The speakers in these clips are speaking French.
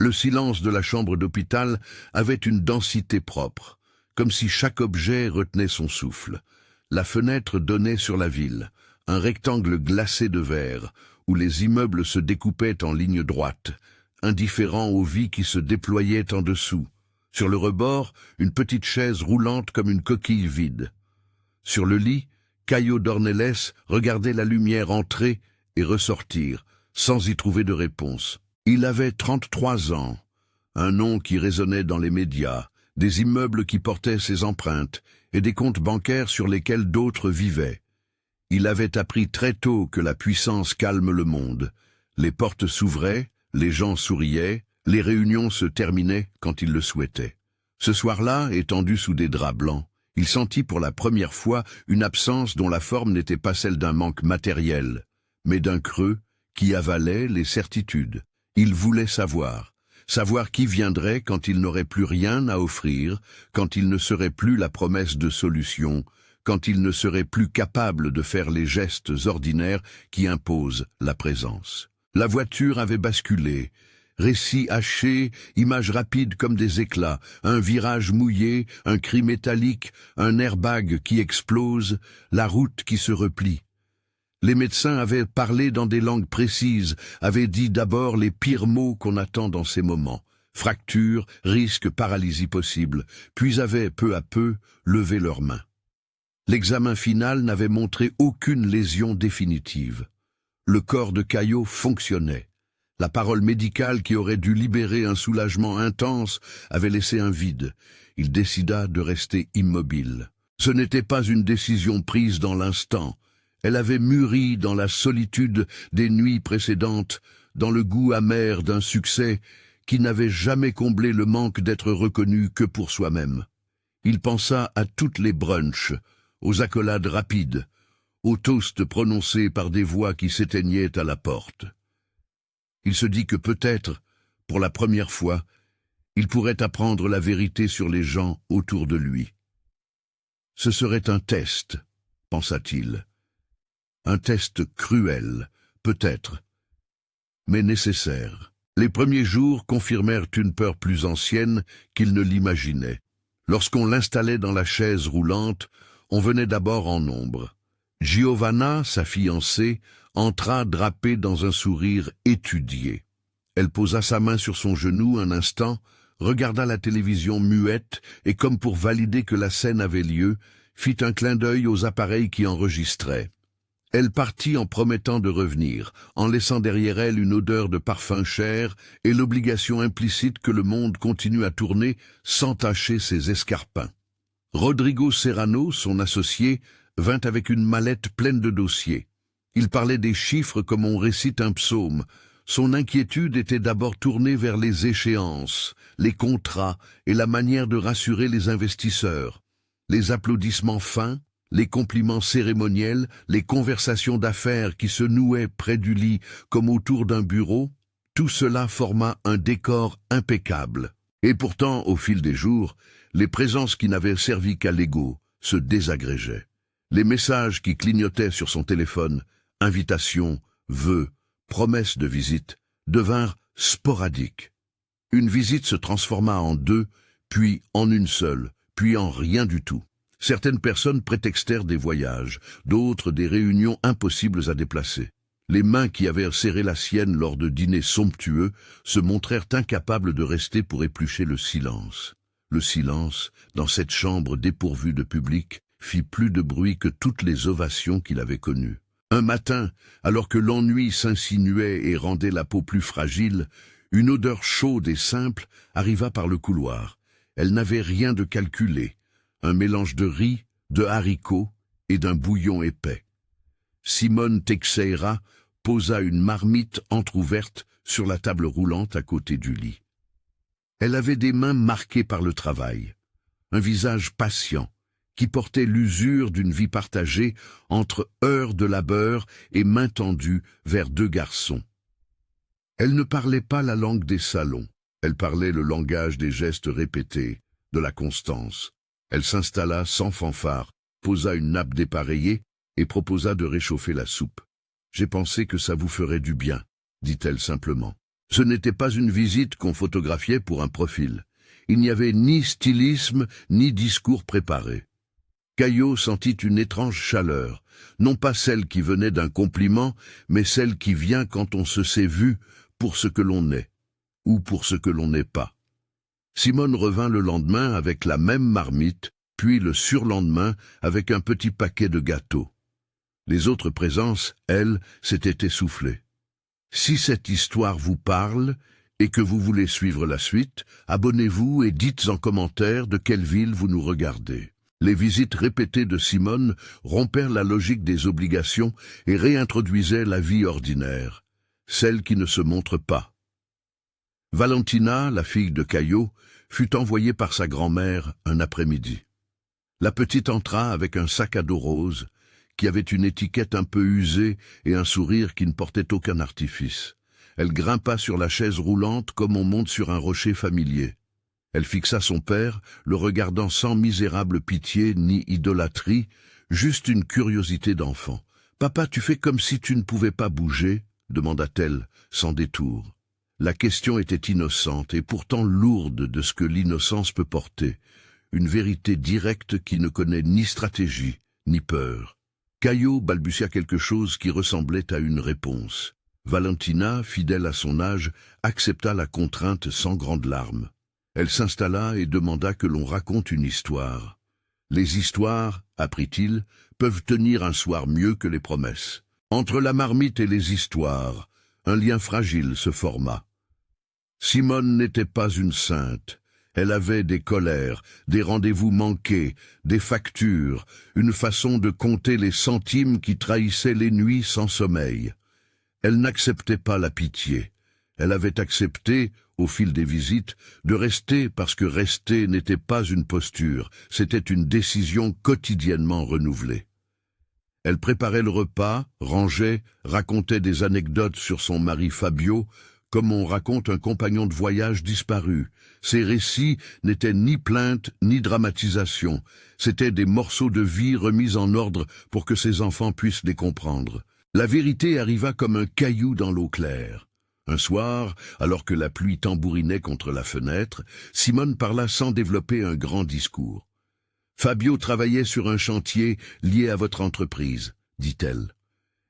Le silence de la chambre d'hôpital avait une densité propre, comme si chaque objet retenait son souffle. La fenêtre donnait sur la ville, un rectangle glacé de verre, où les immeubles se découpaient en lignes droites, indifférents aux vies qui se déployaient en dessous. Sur le rebord, une petite chaise roulante comme une coquille vide. Sur le lit, Caio Dornelles regardait la lumière entrer et ressortir, sans y trouver de réponse. Il avait 33 ans, un nom qui résonnait dans les médias, des immeubles qui portaient ses empreintes et des comptes bancaires sur lesquels d'autres vivaient. Il avait appris très tôt que la puissance calme le monde. Les portes s'ouvraient, les gens souriaient, les réunions se terminaient quand il le souhaitait. Ce soir-là, étendu sous des draps blancs, il sentit pour la première fois une absence dont la forme n'était pas celle d'un manque matériel, mais d'un creux qui avalait les certitudes. Il voulait savoir qui viendrait quand il n'aurait plus rien à offrir, quand il ne serait plus la promesse de solution, quand il ne serait plus capable de faire les gestes ordinaires qui imposent la présence. La voiture avait basculé. Récit haché, images rapides comme des éclats, un virage mouillé, un cri métallique, un airbag qui explose, la route qui se replie. Les médecins avaient parlé dans des langues précises, avaient dit d'abord les pires mots qu'on attend dans ces moments. Fracture, risque, paralysie possible, puis avaient peu à peu levé leurs mains. L'examen final n'avait montré aucune lésion définitive. Le corps de Caio fonctionnait. La parole médicale qui aurait dû libérer un soulagement intense avait laissé un vide. Il décida de rester immobile. Ce n'était pas une décision prise dans l'instant. Elle avait mûri dans la solitude des nuits précédentes, dans le goût amer d'un succès qui n'avait jamais comblé le manque d'être reconnu que pour soi-même. Il pensa à toutes les brunchs, aux accolades rapides, aux toasts prononcés par des voix qui s'éteignaient à la porte. Il se dit que peut-être, pour la première fois, il pourrait apprendre la vérité sur les gens autour de lui. Ce serait un test, pensa-t-il. Un test cruel, peut-être, mais nécessaire. Les premiers jours confirmèrent une peur plus ancienne qu'il ne l'imaginait. Lorsqu'on l'installait dans la chaise roulante, on venait d'abord en nombre. Giovanna, sa fiancée, entra drapée dans un sourire étudié. Elle posa sa main sur son genou un instant, regarda la télévision muette et, comme pour valider que la scène avait lieu, fit un clin d'œil aux appareils qui enregistraient. Elle partit en promettant de revenir, en laissant derrière elle une odeur de parfum cher et l'obligation implicite que le monde continue à tourner sans tacher ses escarpins. Rodrigo Serrano, son associé, vint avec une mallette pleine de dossiers. Il parlait des chiffres comme on récite un psaume. Son inquiétude était d'abord tournée vers les échéances, les contrats et la manière de rassurer les investisseurs. Les applaudissements fins, les compliments cérémoniels, les conversations d'affaires qui se nouaient près du lit comme autour d'un bureau, tout cela forma un décor impeccable. Et pourtant, au fil des jours, les présences qui n'avaient servi qu'à l'ego se désagrégeaient. Les messages qui clignotaient sur son téléphone, invitations, vœux, promesses de visite, devinrent sporadiques. Une visite se transforma en deux, puis en une seule, puis en rien du tout. Certaines personnes prétextèrent des voyages, d'autres des réunions impossibles à déplacer. Les mains qui avaient serré la sienne lors de dîners somptueux se montrèrent incapables de rester pour éplucher le silence. Le silence, dans cette chambre dépourvue de public, fit plus de bruit que toutes les ovations qu'il avait connues. Un matin, alors que l'ennui s'insinuait et rendait la peau plus fragile, une odeur chaude et simple arriva par le couloir. Elle n'avait rien de calculé. Un mélange de riz, de haricots et d'un bouillon épais. Simone Teixeira posa une marmite entr'ouverte sur la table roulante à côté du lit. Elle avait des mains marquées par le travail, un visage patient, qui portait l'usure d'une vie partagée entre heures de labeur et mains tendues vers deux garçons. Elle ne parlait pas la langue des salons, elle parlait le langage des gestes répétés, de la constance. Elle s'installa sans fanfare, posa une nappe dépareillée et proposa de réchauffer la soupe. « J'ai pensé que ça vous ferait du bien, dit-elle simplement. Ce n'était pas une visite qu'on photographiait pour un profil. Il n'y avait ni stylisme, ni discours préparé. Caillot sentit une étrange chaleur, non pas celle qui venait d'un compliment, mais celle qui vient quand on se sait vu pour ce que l'on est, ou pour ce que l'on n'est pas. Simone revint le lendemain avec la même marmite, puis le surlendemain avec un petit paquet de gâteaux. Les autres présences, elles, s'étaient essoufflées. Si cette histoire vous parle, et que vous voulez suivre la suite, abonnez-vous et dites en commentaire de quelle ville vous nous regardez. Les visites répétées de Simone rompèrent la logique des obligations et réintroduisaient la vie ordinaire, celle qui ne se montre pas. Valentina, la fille de Caillot, fut envoyée par sa grand-mère un après-midi. La petite entra avec un sac à dos rose, qui avait une étiquette un peu usée et un sourire qui ne portait aucun artifice. Elle grimpa sur la chaise roulante comme on monte sur un rocher familier. Elle fixa son père, le regardant sans misérable pitié ni idolâtrie, juste une curiosité d'enfant. « Papa, tu fais comme si tu ne pouvais pas bouger ?» demanda-t-elle, sans détour. La question était innocente et pourtant lourde de ce que l'innocence peut porter, une vérité directe qui ne connaît ni stratégie, ni peur. Caillot balbutia quelque chose qui ressemblait à une réponse. Valentina, fidèle à son âge, accepta la contrainte sans grandes larmes. Elle s'installa et demanda que l'on raconte une histoire. Les histoires, apprit-il, peuvent tenir un soir mieux que les promesses. Entre la marmite et les histoires, un lien fragile se forma. Simone n'était pas une sainte. Elle avait des colères, des rendez-vous manqués, des factures, une façon de compter les centimes qui trahissaient les nuits sans sommeil. Elle n'acceptait pas la pitié. Elle avait accepté, au fil des visites, de rester parce que rester n'était pas une posture, c'était une décision quotidiennement renouvelée. Elle préparait le repas, rangeait, racontait des anecdotes sur son mari Fabio, comme on raconte un compagnon de voyage disparu. Ces récits n'étaient ni plaintes ni dramatisation, c'étaient des morceaux de vie remis en ordre pour que ses enfants puissent les comprendre. La vérité arriva comme un caillou dans l'eau claire. Un soir, alors que la pluie tambourinait contre la fenêtre, Simone parla sans développer un grand discours. « Fabio travaillait sur un chantier lié à votre entreprise, dit-elle.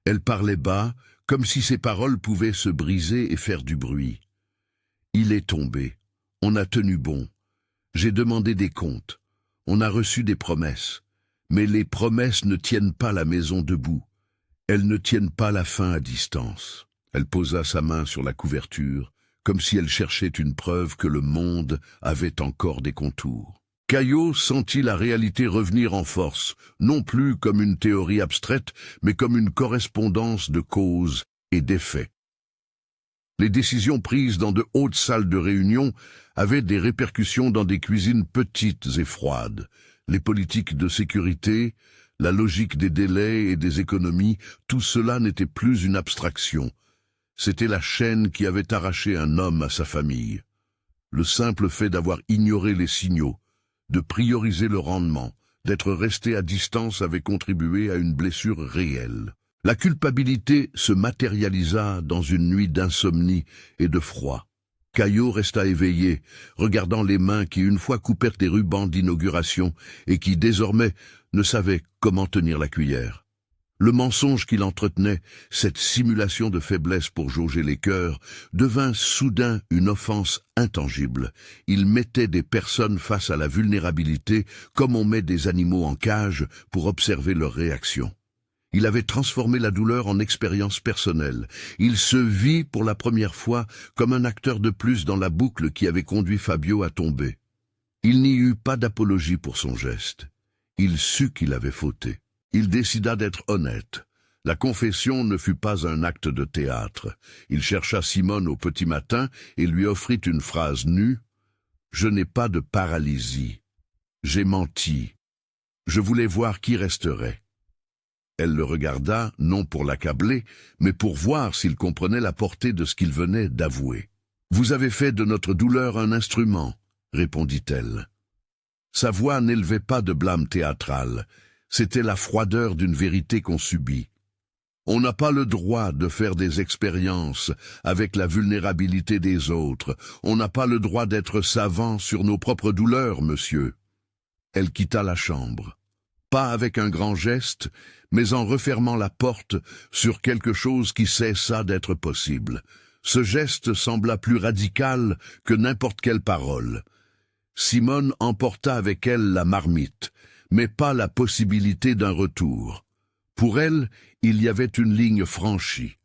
Elle parlait bas, comme si ses paroles pouvaient se briser et faire du bruit. Il est tombé. On a tenu bon. J'ai demandé des comptes. On a reçu des promesses. Mais les promesses ne tiennent pas la maison debout. Elles ne tiennent pas la fin à distance. » Elle posa sa main sur la couverture, comme si elle cherchait une preuve que le monde avait encore des contours. Caillot sentit la réalité revenir en force, non plus comme une théorie abstraite, mais comme une correspondance de causes et d'effets. Les décisions prises dans de hautes salles de réunion avaient des répercussions dans des cuisines petites et froides. Les politiques de sécurité, la logique des délais et des économies, tout cela n'était plus une abstraction. C'était la chaîne qui avait arraché un homme à sa famille. Le simple fait d'avoir ignoré les signaux, de prioriser le rendement, d'être resté à distance avait contribué à une blessure réelle. La culpabilité se matérialisa dans une nuit d'insomnie et de froid. Caillot resta éveillé, regardant les mains qui une fois coupèrent des rubans d'inauguration et qui désormais ne savaient comment tenir la cuillère. Le mensonge qu'il entretenait, cette simulation de faiblesse pour jauger les cœurs, devint soudain une offense intangible. Il mettait des personnes face à la vulnérabilité comme on met des animaux en cage pour observer leurs réactions. Il avait transformé la douleur en expérience personnelle. Il se vit pour la première fois comme un acteur de plus dans la boucle qui avait conduit Fabio à tomber. Il n'y eut pas d'apologie pour son geste. Il sut qu'il avait fauté. Il décida d'être honnête. La confession ne fut pas un acte de théâtre. Il chercha Simone au petit matin et lui offrit une phrase nue. « Je n'ai pas de paralysie. J'ai menti. Je voulais voir qui resterait. » Elle le regarda, non pour l'accabler, mais pour voir s'il comprenait la portée de ce qu'il venait d'avouer. « Vous avez fait de notre douleur un instrument, » répondit-elle. Sa voix n'élevait pas de blâme théâtral. C'était la froideur d'une vérité qu'on subit. On n'a pas le droit de faire des expériences avec la vulnérabilité des autres. On n'a pas le droit d'être savant sur nos propres douleurs, monsieur. Elle quitta la chambre. Pas avec un grand geste, mais en refermant la porte sur quelque chose qui cessa d'être possible. Ce geste sembla plus radical que n'importe quelle parole. Simone emporta avec elle la marmite, mais pas la possibilité d'un retour. Pour elle, il y avait une ligne franchie.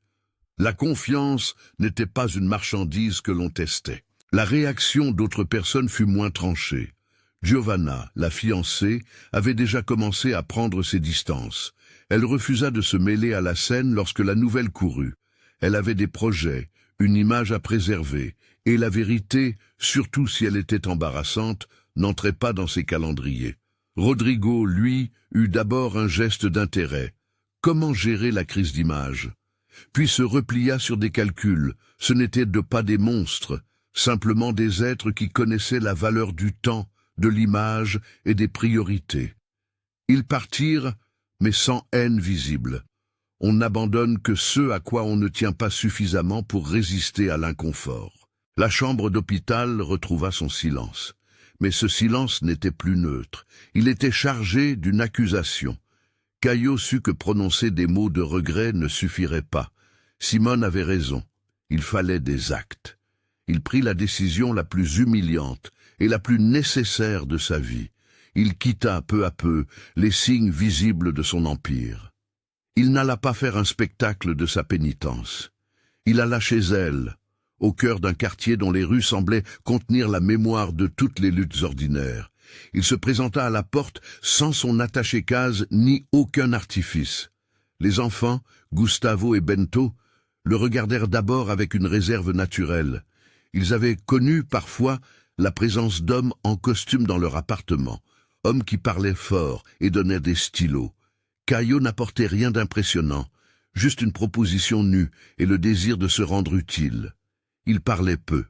La confiance n'était pas une marchandise que l'on testait. La réaction d'autres personnes fut moins tranchée. Giovanna, la fiancée, avait déjà commencé à prendre ses distances. Elle refusa de se mêler à la scène lorsque la nouvelle courut. Elle avait des projets, une image à préserver, et la vérité, surtout si elle était embarrassante, n'entrait pas dans ses calendriers. Rodrigo, lui, eut d'abord un geste d'intérêt. Comment gérer la crise d'image? Puis se replia sur des calculs. Ce n'étaient pas des monstres, simplement des êtres qui connaissaient la valeur du temps, de l'image et des priorités. Ils partirent, mais sans haine visible. On n'abandonne que ce à quoi on ne tient pas suffisamment pour résister à l'inconfort. La chambre d'hôpital retrouva son silence. Mais ce silence n'était plus neutre. Il était chargé d'une accusation. Caillot sut que prononcer des mots de regret ne suffirait pas. Simone avait raison. Il fallait des actes. Il prit la décision la plus humiliante et la plus nécessaire de sa vie. Il quitta peu à peu les signes visibles de son empire. Il n'alla pas faire un spectacle de sa pénitence. Il alla chez elle, au cœur d'un quartier dont les rues semblaient contenir la mémoire de toutes les luttes ordinaires. Il se présenta à la porte sans son attaché-case ni aucun artifice. Les enfants, Gustavo et Bento, le regardèrent d'abord avec une réserve naturelle. Ils avaient connu parfois la présence d'hommes en costume dans leur appartement, hommes qui parlaient fort et donnaient des stylos. Caillot n'apportait rien d'impressionnant, juste une proposition nue et le désir de se rendre utile. Il parlait peu.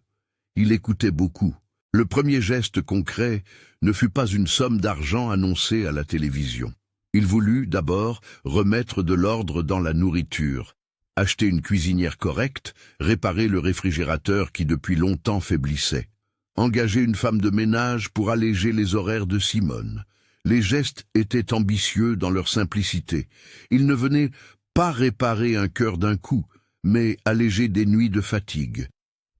Il écoutait beaucoup. Le premier geste concret ne fut pas une somme d'argent annoncée à la télévision. Il voulut, d'abord, remettre de l'ordre dans la nourriture, acheter une cuisinière correcte, réparer le réfrigérateur qui depuis longtemps faiblissait, engager une femme de ménage pour alléger les horaires de Simone. Les gestes étaient ambitieux dans leur simplicité. Ils ne venaient pas réparer un cœur d'un coup, mais alléger des nuits de fatigue.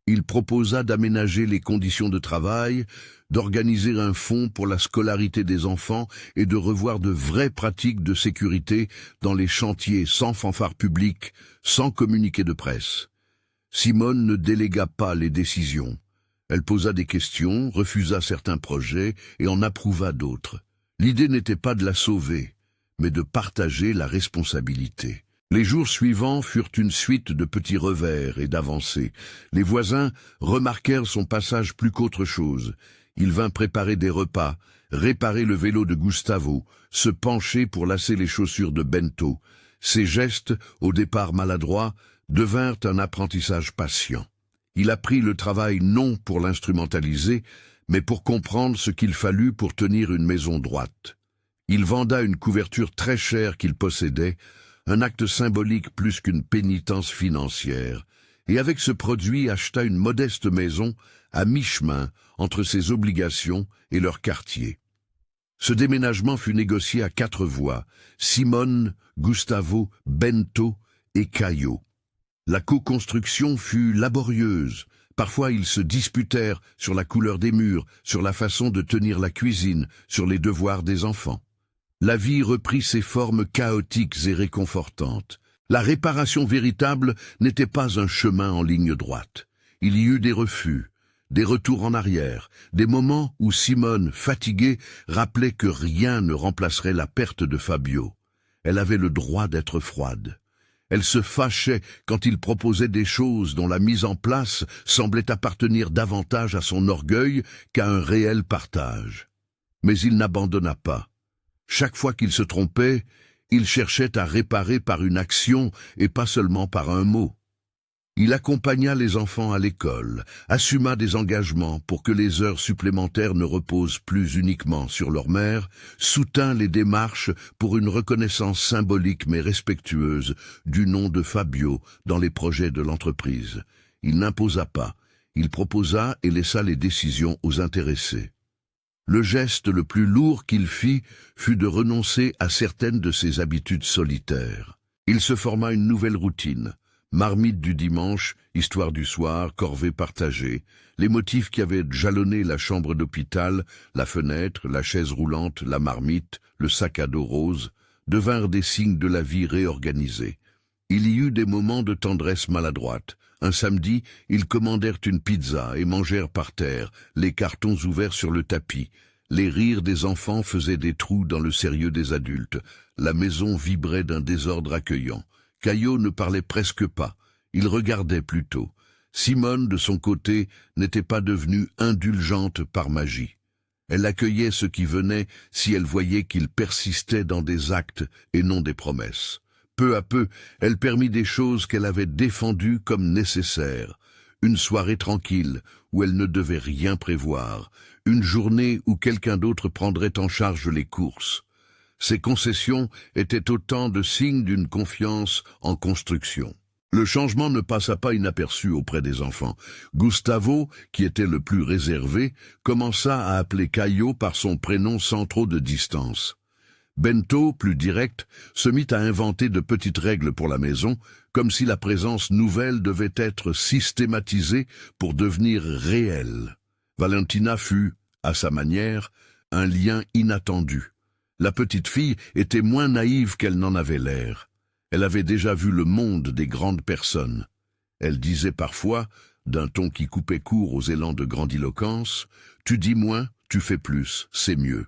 Il proposa d'aménager les conditions de travail, d'organiser un fonds pour la scolarité des enfants et de revoir de vraies pratiques de sécurité dans les chantiers sans fanfare publique, sans communiqué de presse. Simone ne délégua pas les décisions. Elle posa des questions, refusa certains projets et en approuva d'autres. L'idée n'était pas de la sauver, mais de partager la responsabilité. Les jours suivants furent une suite de petits revers et d'avancées. Les voisins remarquèrent son passage plus qu'autre chose. Il vint préparer des repas, réparer le vélo de Gustavo, se pencher pour lasser les chaussures de Bento. Ses gestes, au départ maladroits, devinrent un apprentissage patient. Il apprit le travail non pour l'instrumentaliser, mais pour comprendre ce qu'il fallut pour tenir une maison droite. Il venda une couverture très chère qu'il possédait, un acte symbolique plus qu'une pénitence financière, et avec ce produit acheta une modeste maison à mi-chemin entre ses obligations et leur quartier. Ce déménagement fut négocié à 4 voix, Simone, Gustavo, Bento et Caillot. La co-construction fut laborieuse. Parfois ils se disputèrent sur la couleur des murs, sur la façon de tenir la cuisine, sur les devoirs des enfants. La vie reprit ses formes chaotiques et réconfortantes. La réparation véritable n'était pas un chemin en ligne droite. Il y eut des refus, des retours en arrière, des moments où Simone, fatiguée, rappelait que rien ne remplacerait la perte de Fabio. Elle avait le droit d'être froide. Elle se fâchait quand il proposait des choses dont la mise en place semblait appartenir davantage à son orgueil qu'à un réel partage. Mais il n'abandonna pas. Chaque fois qu'il se trompait, il cherchait à réparer par une action et pas seulement par un mot. Il accompagna les enfants à l'école, assuma des engagements pour que les heures supplémentaires ne reposent plus uniquement sur leur mère, soutint les démarches pour une reconnaissance symbolique mais respectueuse du nom de Fabio dans les projets de l'entreprise. Il n'imposa pas, il proposa et laissa les décisions aux intéressés. Le geste le plus lourd qu'il fit fut de renoncer à certaines de ses habitudes solitaires. Il se forma une nouvelle routine. Marmite du dimanche, histoire du soir, corvée partagée, les motifs qui avaient jalonné la chambre d'hôpital, la fenêtre, la chaise roulante, la marmite, le sac à dos rose, devinrent des signes de la vie réorganisée. Il y eut des moments de tendresse maladroite. Un samedi, ils commandèrent une pizza et mangèrent par terre, les cartons ouverts sur le tapis. Les rires des enfants faisaient des trous dans le sérieux des adultes. La maison vibrait d'un désordre accueillant. Caio ne parlait presque pas, il regardait plutôt. Simone, de son côté, n'était pas devenue indulgente par magie. Elle accueillait ce qui venait si elle voyait qu'il persistait dans des actes et non des promesses. Peu à peu, elle permit des choses qu'elle avait défendues comme nécessaires. Une soirée tranquille, où elle ne devait rien prévoir. Une journée où quelqu'un d'autre prendrait en charge les courses. Ces concessions étaient autant de signes d'une confiance en construction. Le changement ne passa pas inaperçu auprès des enfants. Gustavo, qui était le plus réservé, commença à appeler Caio par son prénom sans trop de distance. Bento, plus direct, se mit à inventer de petites règles pour la maison, comme si la présence nouvelle devait être systématisée pour devenir réelle. Valentina fut, à sa manière, un lien inattendu. La petite fille était moins naïve qu'elle n'en avait l'air. Elle avait déjà vu le monde des grandes personnes. Elle disait parfois, d'un ton qui coupait court aux élans de grandiloquence, « Tu dis moins, tu fais plus, c'est mieux ».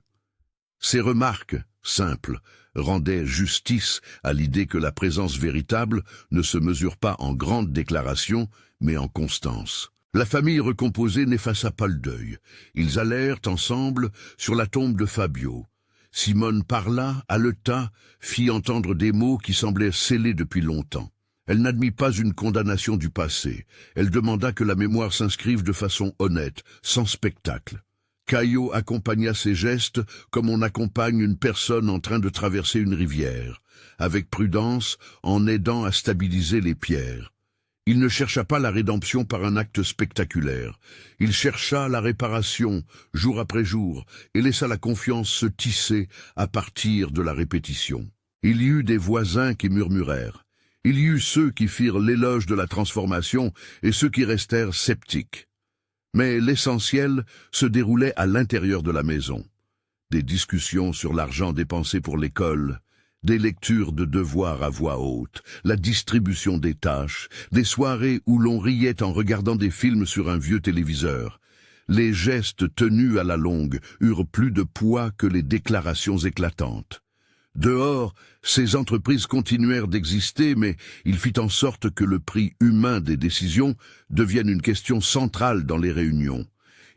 Ces remarques, simples, rendaient justice à l'idée que la présence véritable ne se mesure pas en grandes déclarations, mais en constance. La famille recomposée n'effaça pas le deuil. Ils allèrent ensemble sur la tombe de Fabio. Simone parla, haleta, fit entendre des mots qui semblaient scellés depuis longtemps. Elle n'admit pas une condamnation du passé. Elle demanda que la mémoire s'inscrive de façon honnête, sans spectacle. Caio accompagna ses gestes comme on accompagne une personne en train de traverser une rivière, avec prudence, en aidant à stabiliser les pierres. Il ne chercha pas la rédemption par un acte spectaculaire. Il chercha la réparation, jour après jour, et laissa la confiance se tisser à partir de la répétition. Il y eut des voisins qui murmurèrent. Il y eut ceux qui firent l'éloge de la transformation et ceux qui restèrent sceptiques. Mais l'essentiel se déroulait à l'intérieur de la maison. Des discussions sur l'argent dépensé pour l'école, des lectures de devoirs à voix haute, la distribution des tâches, des soirées où l'on riait en regardant des films sur un vieux téléviseur. Les gestes tenus à la longue eurent plus de poids que les déclarations éclatantes. Dehors, ces entreprises continuèrent d'exister, mais il fit en sorte que le prix humain des décisions devienne une question centrale dans les réunions.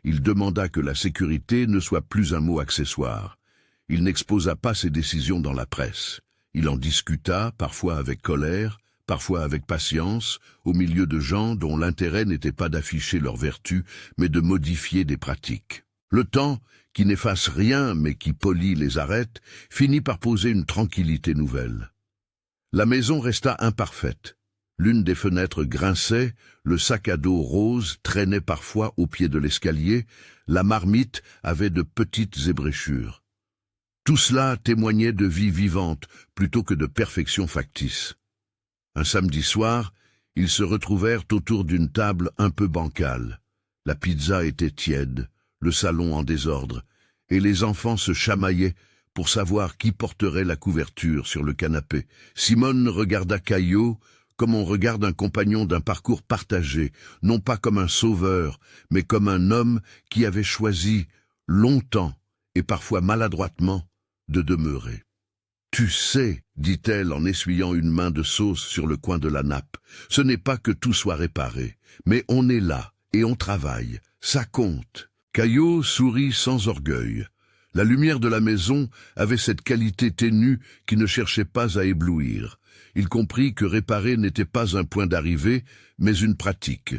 Il demanda que la sécurité ne soit plus un mot accessoire. Il n'exposa pas ses décisions dans la presse. Il en discuta, parfois avec colère, parfois avec patience, au milieu de gens dont l'intérêt n'était pas d'afficher leurs vertus, mais de modifier des pratiques. Le temps, qui n'efface rien mais qui polit les arêtes, finit par poser une tranquillité nouvelle. La maison resta imparfaite. L'une des fenêtres grinçait, le sac à dos rose traînait parfois au pied de l'escalier, la marmite avait de petites ébréchures. Tout cela témoignait de vie vivante plutôt que de perfection factice. Un samedi soir, ils se retrouvèrent autour d'une table un peu bancale. La pizza était tiède, le salon en désordre, et les enfants se chamaillaient pour savoir qui porterait la couverture sur le canapé. Simone regarda Caio comme on regarde un compagnon d'un parcours partagé, non pas comme un sauveur, mais comme un homme qui avait choisi, longtemps et parfois maladroitement, de demeurer. « Tu sais, dit-elle en essuyant une main de sauce sur le coin de la nappe, ce n'est pas que tout soit réparé, mais on est là et on travaille, ça compte. » Caio sourit sans orgueil. La lumière de la maison avait cette qualité ténue qui ne cherchait pas à éblouir. Il comprit que réparer n'était pas un point d'arrivée, mais une pratique.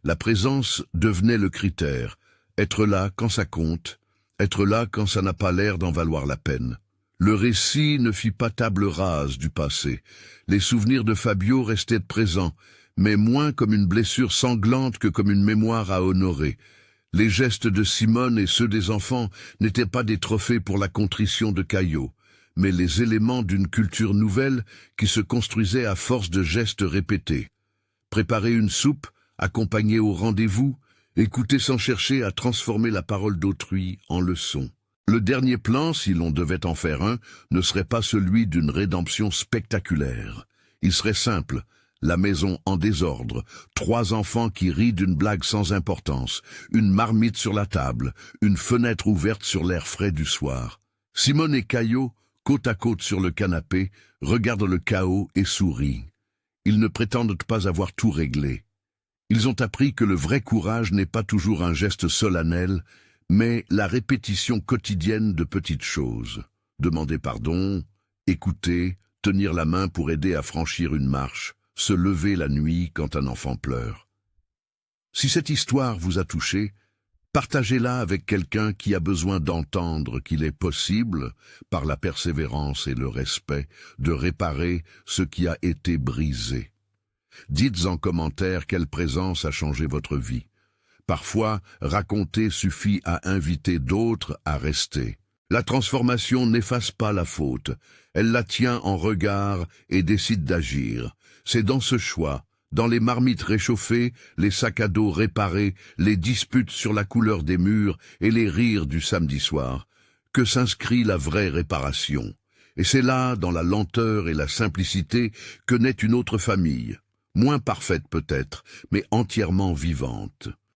La présence devenait le critère. Être là quand ça compte, être là quand ça n'a pas l'air d'en valoir la peine. Le récit ne fit pas table rase du passé. Les souvenirs de Fabio restaient présents, mais moins comme une blessure sanglante que comme une mémoire à honorer. Les gestes de Simone et ceux des enfants n'étaient pas des trophées pour la contrition de Caio, mais les éléments d'une culture nouvelle qui se construisait à force de gestes répétés. Préparer une soupe, accompagner au rendez-vous, écouter sans chercher à transformer la parole d'autrui en leçon. Le dernier plan, si l'on devait en faire un, ne serait pas celui d'une rédemption spectaculaire. Il serait simple, la maison en désordre, 3 enfants qui rient d'une blague sans importance, une marmite sur la table, une fenêtre ouverte sur l'air frais du soir. Simone et Caio, côte à côte sur le canapé, regardent le chaos et sourient. Ils ne prétendent pas avoir tout réglé. Ils ont appris que le vrai courage n'est pas toujours un geste solennel, mais la répétition quotidienne de petites choses. Demander pardon, écouter, tenir la main pour aider à franchir une marche, se lever la nuit quand un enfant pleure. Si cette histoire vous a touché, partagez-la avec quelqu'un qui a besoin d'entendre qu'il est possible, par la persévérance et le respect, de réparer ce qui a été brisé. Dites en commentaire quelle présence a changé votre vie. Parfois, raconter suffit à inviter d'autres à rester. La transformation n'efface pas la faute, elle la tient en regard et décide d'agir. C'est dans ce choix, dans les marmites réchauffées, les sacs à dos réparés, les disputes sur la couleur des murs et les rires du samedi soir, que s'inscrit la vraie réparation. Et c'est là, dans la lenteur et la simplicité, que naît une autre famille, moins parfaite peut-être, mais entièrement vivante.